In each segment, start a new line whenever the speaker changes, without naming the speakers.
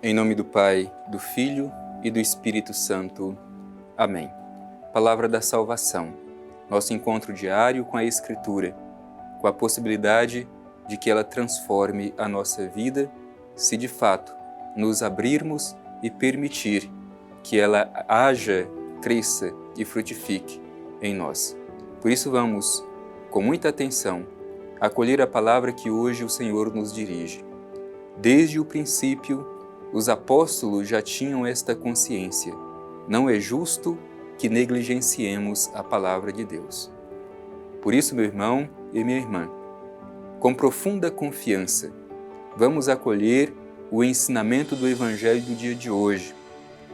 Em nome do Pai, do Filho e do Espírito Santo. Amém. Palavra da salvação. Nosso encontro diário com a Escritura, com a possibilidade de que ela transforme a nossa vida, se de fato nos abrirmos e permitir que ela haja, cresça e frutifique em nós. Por isso vamos, com muita atenção, acolher a palavra que hoje o Senhor nos dirige. Desde o princípio, os apóstolos já tinham esta consciência. Não é justo que negligenciemos a palavra de Deus. Por isso, meu irmão e minha irmã, com profunda confiança, vamos acolher o ensinamento do Evangelho do dia de hoje.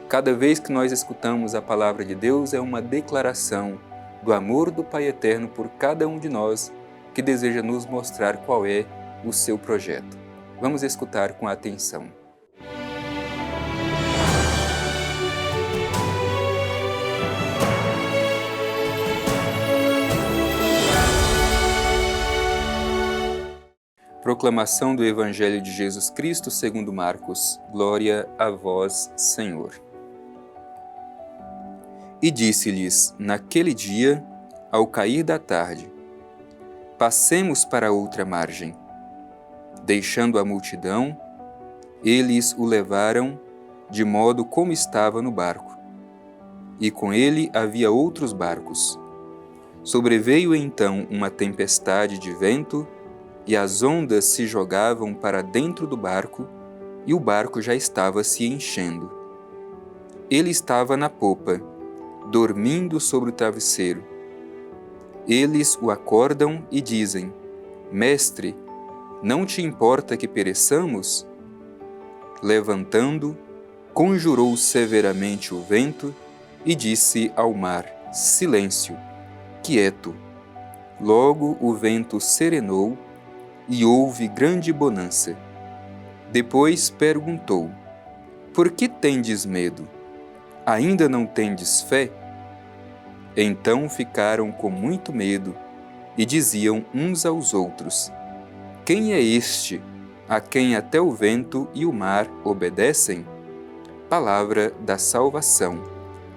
Cada vez que nós escutamos a palavra de Deus, é uma declaração do amor do Pai Eterno por cada um de nós que deseja nos mostrar qual é o seu projeto. Vamos escutar com atenção. Proclamação do Evangelho de Jesus Cristo segundo Marcos. Glória a vós, Senhor. E disse-lhes naquele dia, ao cair da tarde: passemos para outra margem. Deixando a multidão, eles o levaram de modo como estava no barco. E com ele havia outros barcos. Sobreveio então uma tempestade de vento, e as ondas se jogavam para dentro do barco, e o barco já estava se enchendo. Ele estava na popa, dormindo sobre o travesseiro. Eles o acordam e dizem: Mestre, não te importa que pereçamos? Levantando, conjurou severamente o vento e disse ao mar: Silêncio, quieto. Logo o vento serenou e houve grande bonança. Depois perguntou: Por que tendes medo? Ainda não tendes fé? Então ficaram com muito medo e diziam uns aos outros: Quem é este, a quem até o vento e o mar obedecem? Palavra da salvação.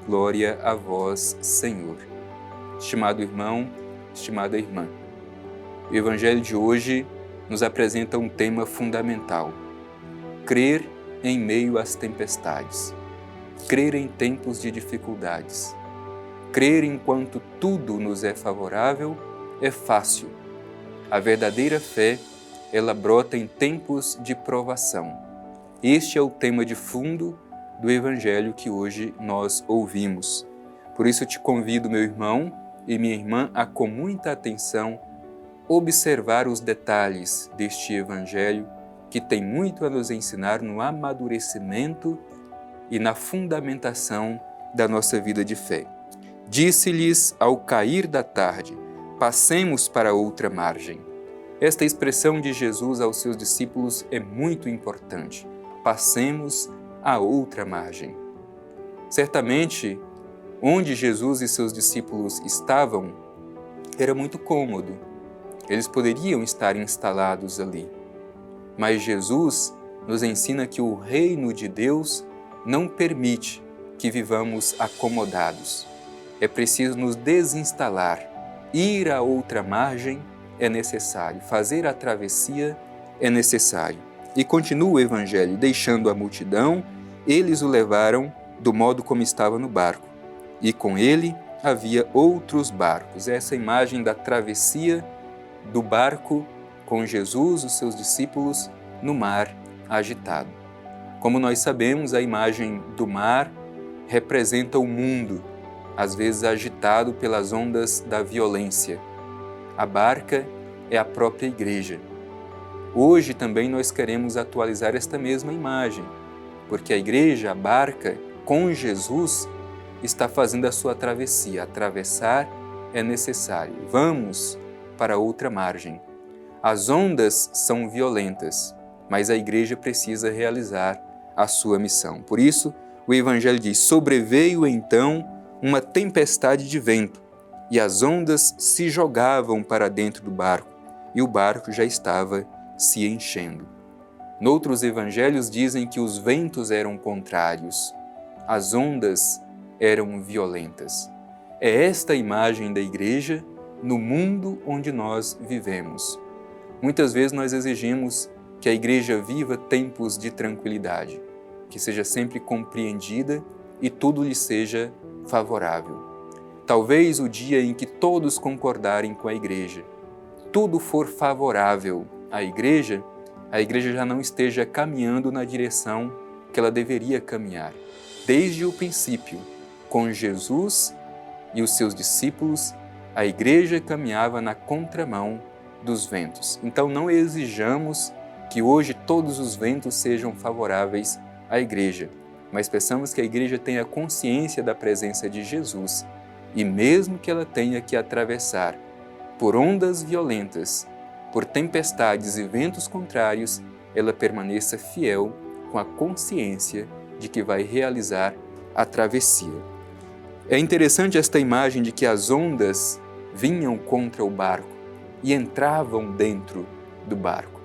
Glória a vós, Senhor. Estimado irmão, estimada irmã, o Evangelho de hoje nos apresenta um tema fundamental: crer em meio às tempestades, crer em tempos de dificuldades. Crer enquanto tudo nos é favorável é fácil. A verdadeira fé, ela brota em tempos de provação. Este é o tema de fundo do Evangelho que hoje nós ouvimos. Por isso te convido, meu irmão e minha irmã, a com muita atenção observar os detalhes deste Evangelho que tem muito a nos ensinar no amadurecimento e na fundamentação da nossa vida de fé. Disse-lhes ao cair da tarde: passemos para outra margem. Esta expressão de Jesus aos seus discípulos é muito importante. Passemos a outra margem. Certamente, onde Jesus e seus discípulos estavam, era muito cômodo. Eles poderiam estar instalados ali. Mas Jesus nos ensina que o reino de Deus não permite que vivamos acomodados. É preciso nos desinstalar. Ir a outra margem é necessário. Fazer a travessia é necessário. E continua o Evangelho: deixando a multidão, eles o levaram do modo como estava no barco. E com ele havia outros barcos. Essa imagem da travessia do barco com Jesus, os seus discípulos, no mar agitado. Como nós sabemos, a imagem do mar representa o mundo, às vezes agitado pelas ondas da violência. A barca é a própria igreja. Hoje também nós queremos atualizar esta mesma imagem, porque a igreja, a barca, com Jesus, está fazendo a sua travessia. Atravessar é necessário. Vamos para outra margem. As ondas são violentas, mas a igreja precisa realizar a sua missão. Por isso, o Evangelho diz: sobreveio então uma tempestade de vento, e as ondas se jogavam para dentro do barco, e o barco já estava se enchendo. Noutros evangelhos dizem que os ventos eram contrários, as ondas eram violentas. É esta a imagem da igreja no mundo onde nós vivemos. Muitas vezes nós exigimos que a igreja viva tempos de tranquilidade, que seja sempre compreendida e tudo lhe seja favorável. Talvez o dia em que todos concordarem com a igreja, tudo for favorável à igreja, a igreja já não esteja caminhando na direção que ela deveria caminhar. Desde o princípio, com Jesus e os seus discípulos, a igreja caminhava na contramão dos ventos. Então não exijamos que hoje todos os ventos sejam favoráveis à igreja, mas peçamos que a igreja tenha consciência da presença de Jesus e mesmo que ela tenha que atravessar por ondas violentas, por tempestades e ventos contrários, ela permaneça fiel com a consciência de que vai realizar a travessia. É interessante esta imagem de que as ondas vinham contra o barco e entravam dentro do barco.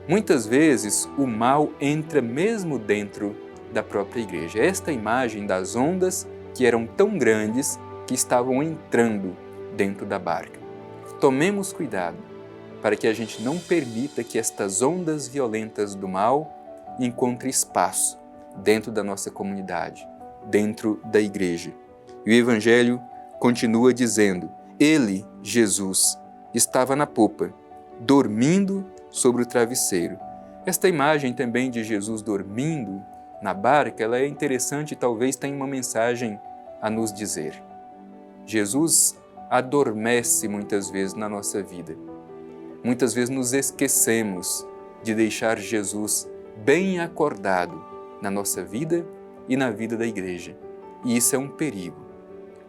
Muitas vezes o mal entra mesmo dentro da própria igreja. Esta imagem das ondas que eram tão grandes que estavam entrando dentro da barca. Tomemos cuidado para que a gente não permita que estas ondas violentas do mal encontrem espaço dentro da nossa comunidade, dentro da igreja. E o Evangelho continua dizendo: Ele, Jesus, estava na popa, dormindo sobre o travesseiro. Esta imagem também de Jesus dormindo na barca, ela é interessante e talvez tenha uma mensagem a nos dizer. Jesus adormece muitas vezes na nossa vida. Muitas vezes nos esquecemos de deixar Jesus bem acordado na nossa vida e na vida da igreja. E isso é um perigo.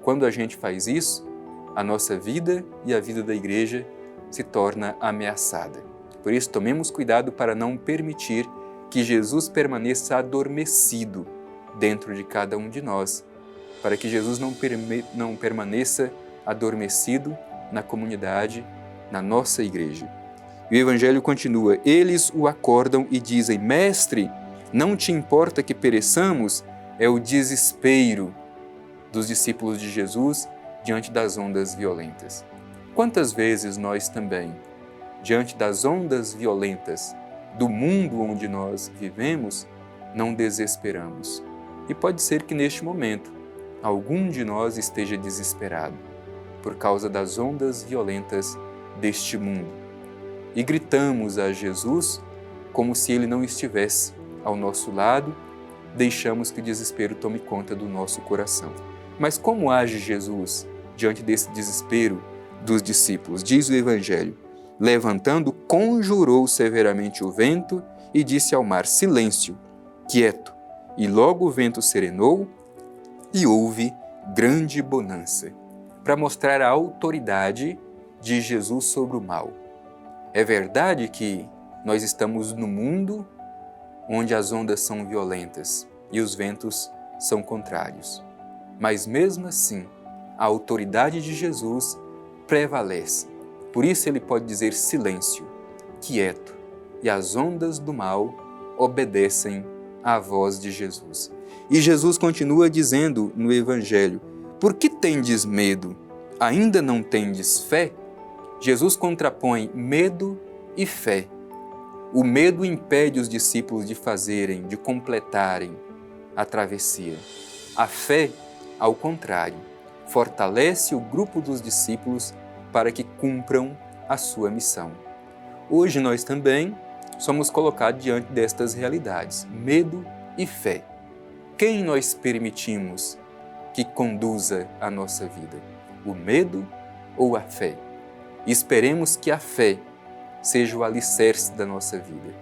Quando a gente faz isso, a nossa vida e a vida da igreja se torna ameaçada. Por isso, tomemos cuidado para não permitir que Jesus permaneça adormecido dentro de cada um de nós, para que Jesus não permaneça adormecido na comunidade, na nossa igreja. E o Evangelho continua: eles o acordam e dizem: Mestre, não te importa que pereçamos? É o desespero dos discípulos de Jesus diante das ondas violentas. Quantas vezes nós também, diante das ondas violentas do mundo onde nós vivemos, não desesperamos? E pode ser que neste momento algum de nós esteja desesperado por causa das ondas violentas deste mundo. E gritamos a Jesus como se Ele não estivesse ao nosso lado, deixamos que o desespero tome conta do nosso coração. Mas como age Jesus diante desse desespero dos discípulos? Diz o Evangelho: levantando, conjurou severamente o vento e disse ao mar: silêncio, quieto. E logo o vento serenou e houve grande bonança, para mostrar a autoridade de Jesus sobre o mal. É verdade que nós estamos no mundo onde as ondas são violentas e os ventos são contrários. Mas mesmo assim, a autoridade de Jesus prevalece. Por isso ele pode dizer silêncio, quieto, e as ondas do mal obedecem à voz de Jesus. E Jesus continua dizendo no Evangelho: por que tendes medo? Ainda não tendes fé? Jesus contrapõe medo e fé. O medo impede os discípulos de fazerem, de completarem a travessia. A fé, ao contrário, fortalece o grupo dos discípulos para que cumpram a sua missão. Hoje nós também somos colocados diante destas realidades, medo e fé. Quem nós permitimos que conduza a nossa vida? O medo ou a fé? Esperemos que a fé seja o alicerce da nossa vida.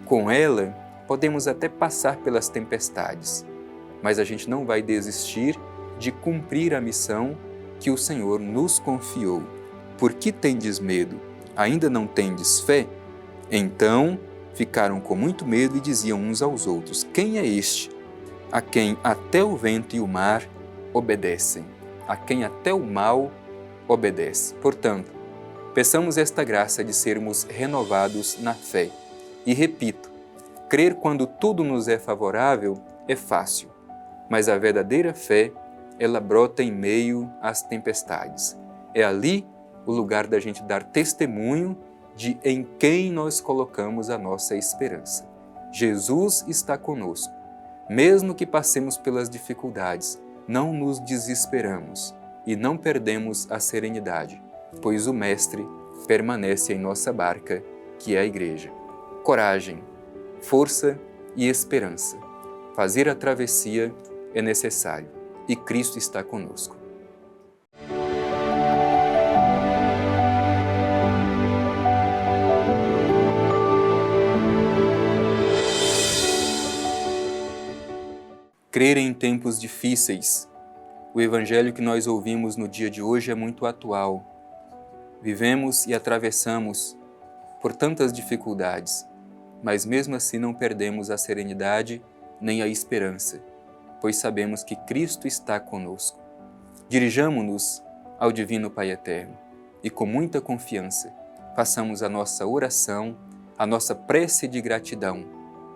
Com ela, podemos até passar pelas tempestades, mas a gente não vai desistir de cumprir a missão que o Senhor nos confiou. Por que tendes medo? Ainda não tendes fé? Então ficaram com muito medo e diziam uns aos outros: quem é este, a quem até o vento e o mar obedecem, a quem até o mal obedece? Portanto, peçamos esta graça de sermos renovados na fé. E repito, Crer quando tudo nos é favorável é fácil, mas a verdadeira fé, ela brota em meio às tempestades. É ali o lugar da gente dar testemunho de em quem nós colocamos a nossa esperança. Jesus está conosco. Mesmo que passemos pelas dificuldades, não nos desesperamos e não perdemos a serenidade, pois o Mestre permanece em nossa barca, que é a Igreja. Coragem, força e esperança. Fazer a travessia é necessário e Cristo está conosco. Crer em tempos difíceis. O Evangelho que nós ouvimos no dia de hoje é muito atual. Vivemos e atravessamos por tantas dificuldades, mas mesmo assim não perdemos a serenidade nem a esperança, pois sabemos que Cristo está conosco. Dirijamo-nos ao Divino Pai Eterno e com muita confiança façamos a nossa oração, a nossa prece de gratidão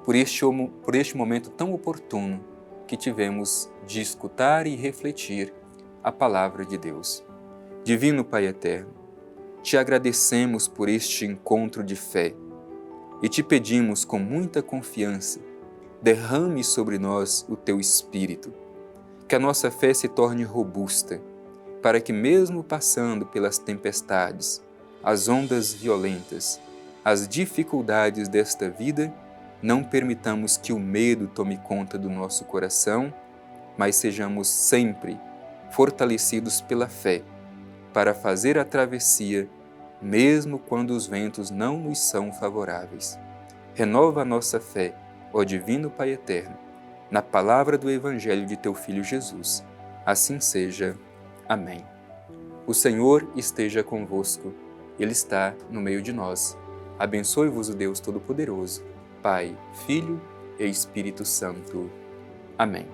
por este momento tão oportuno que tivemos de escutar e refletir a Palavra de Deus. Divino Pai Eterno, te agradecemos por este encontro de fé e te pedimos com muita confiança, derrame sobre nós o teu Espírito, que a nossa fé se torne robusta, para que mesmo passando pelas tempestades, as ondas violentas, as dificuldades desta vida, não permitamos que o medo tome conta do nosso coração, mas sejamos sempre fortalecidos pela fé, para fazer a travessia, mesmo quando os ventos não nos são favoráveis. Renova a nossa fé, ó Divino Pai Eterno, na palavra do Evangelho de teu Filho Jesus. Assim seja. Amém. O Senhor esteja convosco, Ele está no meio de nós. Abençoe-vos o Deus Todo-Poderoso, Pai, Filho e Espírito Santo. Amém.